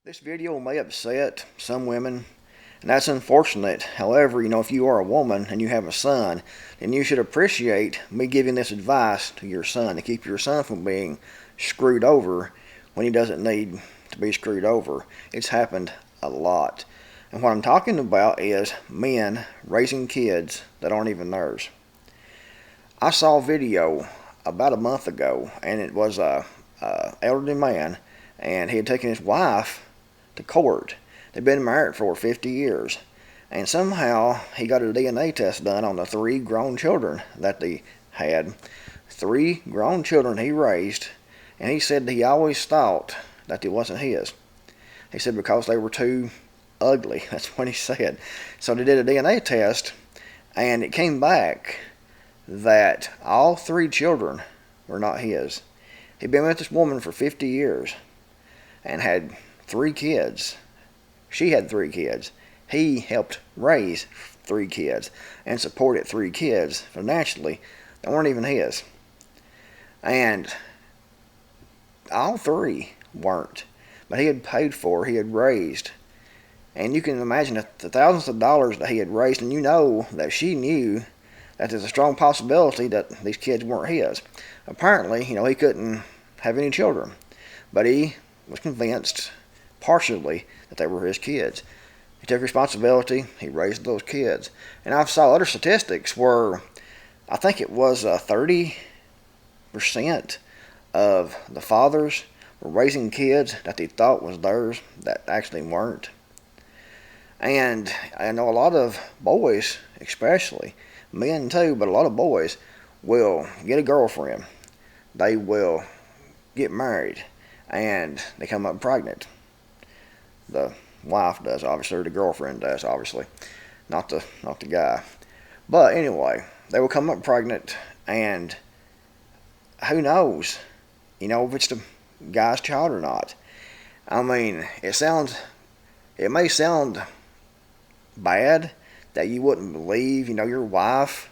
This video may upset some women, and that's unfortunate. However, if you are a woman and you have a son, then you should appreciate me giving this advice to your son to keep your son from being screwed over when he doesn't need to be screwed over. It's happened a lot. And what I'm talking about is men raising kids that aren't even theirs. I saw a video about a month ago, and it was a elderly man, and he had taken his wife to court. They'd been married for 50 years, and somehow he got a DNA test done on the 3 grown children that they had. 3 grown children he raised, and he said that he always thought that it wasn't his. He said because they were too ugly. That's what he said. So they did a DNA test, and it came back that all 3 children were not his. He'd been with this woman for 50 years and had 3 kids. She had 3 kids. He helped raise 3 kids and supported 3 kids financially that weren't even his. And all 3 weren't. But he had paid for, he had raised. And you can imagine the thousands of dollars that he had raised, and you know that she knew that there's a strong possibility that these kids weren't his. Apparently, he couldn't have any children. But he was convinced partially that they were his kids. He took responsibility, he raised those kids. And I saw other statistics where I think it was 30% of the fathers were raising kids that they thought was theirs that actually weren't. And I know a lot of boys, especially, men too, but a lot of boys will get a girlfriend. They will get married, and they come up pregnant. The wife does, obviously, or the girlfriend does, obviously, not the guy. But anyway, they will come up pregnant, and who knows, if it's the guy's child or not. I mean, it may sound bad that you wouldn't believe, your wife.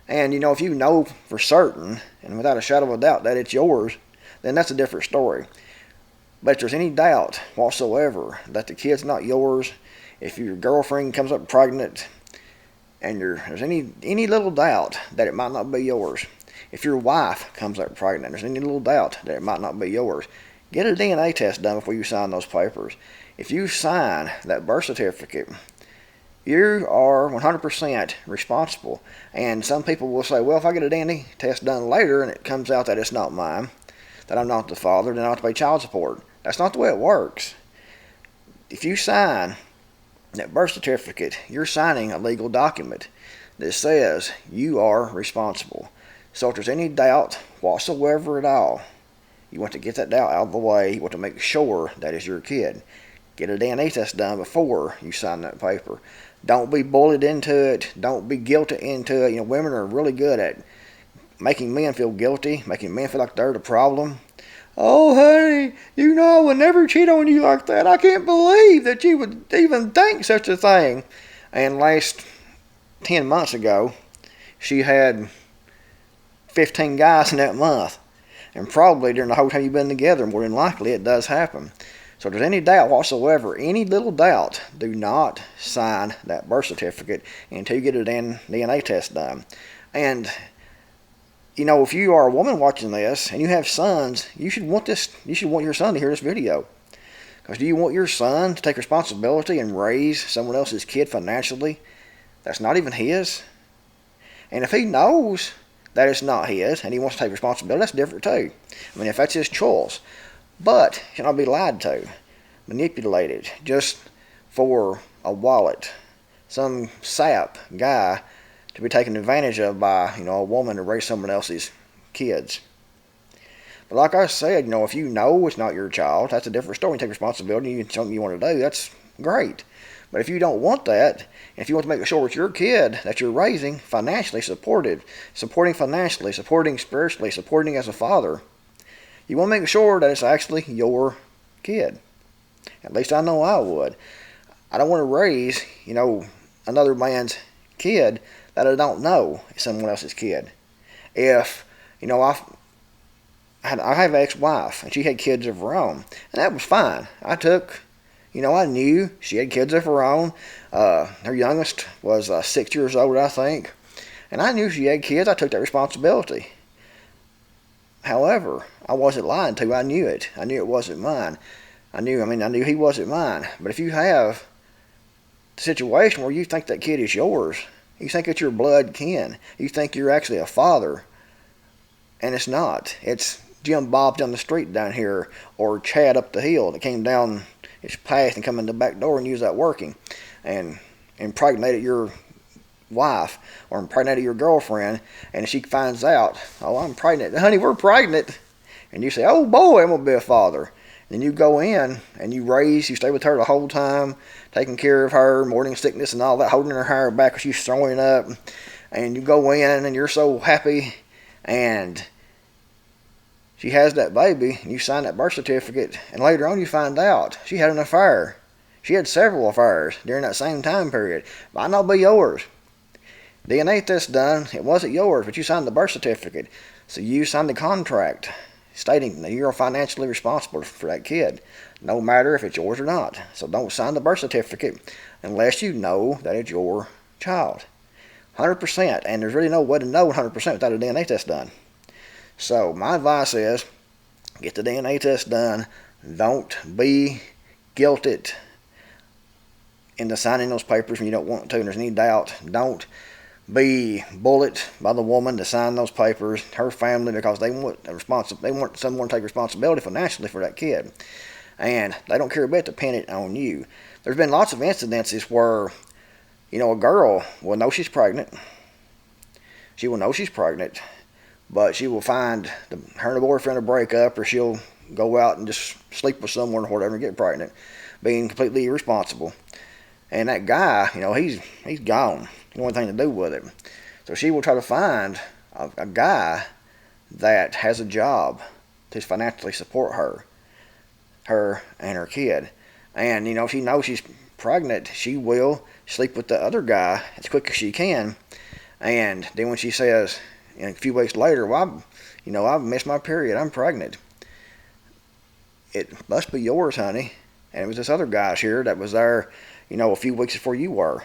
And, if you know for certain, and without a shadow of a doubt, that it's yours, then that's a different story. But if there's any doubt whatsoever that the kid's not yours, if your girlfriend comes up pregnant, and there's any little doubt that it might not be yours, if your wife comes up pregnant, there's any little doubt that it might not be yours, get a DNA test done before you sign those papers. If you sign that birth certificate, you are 100% responsible. And some people will say, well, if I get a DNA test done later and it comes out that it's not mine, that I'm not the father, then I have to pay child support. That's not the way it works. If you sign that birth certificate, you're signing a legal document that says you are responsible. So if there's any doubt whatsoever at all, you want to get that doubt out of the way. You want to make sure that it's your kid. Get a DNA test done before you sign that paper. Don't be bullied into it. Don't be guilty into it. Women are really good at making men feel guilty, making men feel like they're the problem. Oh, honey, I would never cheat on you like that. I can't believe that you would even think such a thing. And last 10 months ago, she had 15 guys in that month. And probably during the whole time you've been together, more than likely it does happen. So if there's any doubt whatsoever, any little doubt, do not sign that birth certificate until you get a DNA test done. And if you are a woman watching this and you have sons, you should want your son to hear this video. Because do you want your son to take responsibility and raise someone else's kid financially that's not even his? And if he knows that it's not his and he wants to take responsibility, that's different too. I mean, if that's his choice. But he cannot be lied to, manipulated, just for a wallet. Some sap guy to be taken advantage of by, a woman to raise someone else's kids. But like I said, if you know it's not your child, that's a different story. You take responsibility, you something you want to do, that's great. But if you don't want that, and if you want to make sure it's your kid that you're raising, financially supporting financially, supporting spiritually, supporting as a father, you want to make sure that it's actually your kid. At least I know I would. I don't want to raise, another man's kid that I don't know is someone else's kid. If, I have an ex-wife, and she had kids of her own, and that was fine. I took I knew she had kids of her own. Her youngest was 6 years old, I think. And I knew she had kids. I took that responsibility. However, I wasn't lying to. I knew it. I knew it wasn't mine. I knew he wasn't mine. But if you have the situation where you think that kid is yours, you think it's your blood kin, you think you're actually a father, and it's not. It's Jim Bob down the street down here, or Chad up the hill that came down his path and come in the back door and used that working and impregnated your wife or impregnated your girlfriend, and she finds out, oh, I'm pregnant. Honey, we're pregnant. And you say, oh boy, I'm going to be a father. Then you go in and you stay with her the whole time, taking care of her, morning sickness and all that, holding her hair back because she's throwing up. And you go in and you're so happy, and she has that baby, and you sign that birth certificate, and later on you find out she had an affair. She had several affairs during that same time period. Might not be yours. DNA test done, it wasn't yours, but you signed the birth certificate. So you signed the contract stating that you're financially responsible for that kid, no matter if it's yours or not. So don't sign the birth certificate unless you know that it's your child. 100%, and there's really no way to know 100% without a DNA test done. So my advice is, get the DNA test done. Don't be guilted into signing those papers when you don't want to and there's any doubt. Don't be bullied by the woman to sign those papers, her family, because they want someone to take responsibility financially for that kid, and they don't care a bit to pin it on you. There's been lots of incidences where, a girl will know she's pregnant. She will know she's pregnant, but she will find her and her boyfriend will break up, or she'll go out and just sleep with someone or whatever and get pregnant, being completely irresponsible. And that guy, he's gone. The only thing to do with it. So she will try to find a guy that has a job to financially support her and her kid. And, if she knows she's pregnant, she will sleep with the other guy as quick as she can. And then when she says, a few weeks later, well, I've missed my period, I'm pregnant. It must be yours, honey. And it was this other guy's here that was there, a few weeks before you were.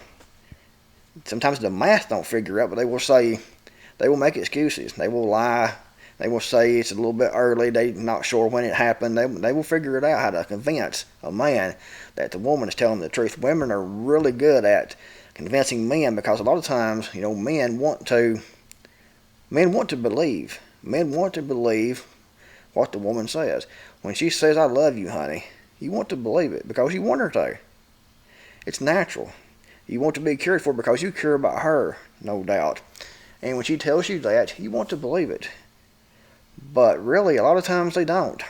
Sometimes the math don't figure out, but they will make excuses. They will lie. They will say it's a little bit early. They're not sure when it happened. They will figure it out how to convince a man that the woman is telling the truth. Women are really good at convincing men, because a lot of times, men want to believe. Men want to believe what the woman says. When she says, I love you, honey, you want to believe it because you want her to. It's natural. You want to be cared for because you care about her, no doubt. And when she tells you that, you want to believe it. But really, a lot of times they don't.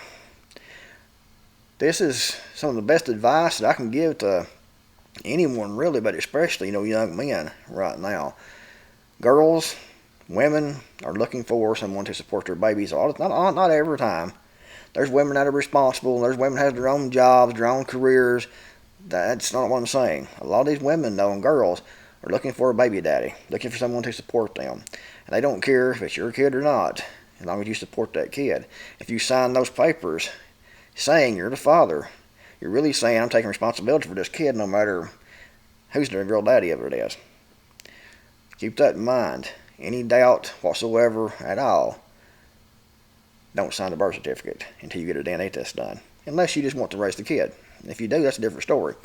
This is some of the best advice that I can give to anyone, really, but especially, young men right now. Girls, women are looking for someone to support their babies. Not every time. There's women that are responsible. There's women that have their own jobs, their own careers. That's not what I'm saying. A lot of these women, though, and girls, are looking for a baby daddy, looking for someone to support them. And they don't care if it's your kid or not, as long as you support that kid. If you sign those papers saying you're the father, you're really saying I'm taking responsibility for this kid no matter who's the real daddy of it is. Keep that in mind. Any doubt whatsoever at all, don't sign the birth certificate until you get a DNA test done. Unless you just want to raise the kid. If you do, that's a different story.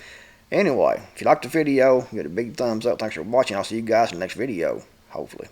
Anyway, if you liked the video, give it a big thumbs up. Thanks for watching. I'll see you guys in the next video, hopefully.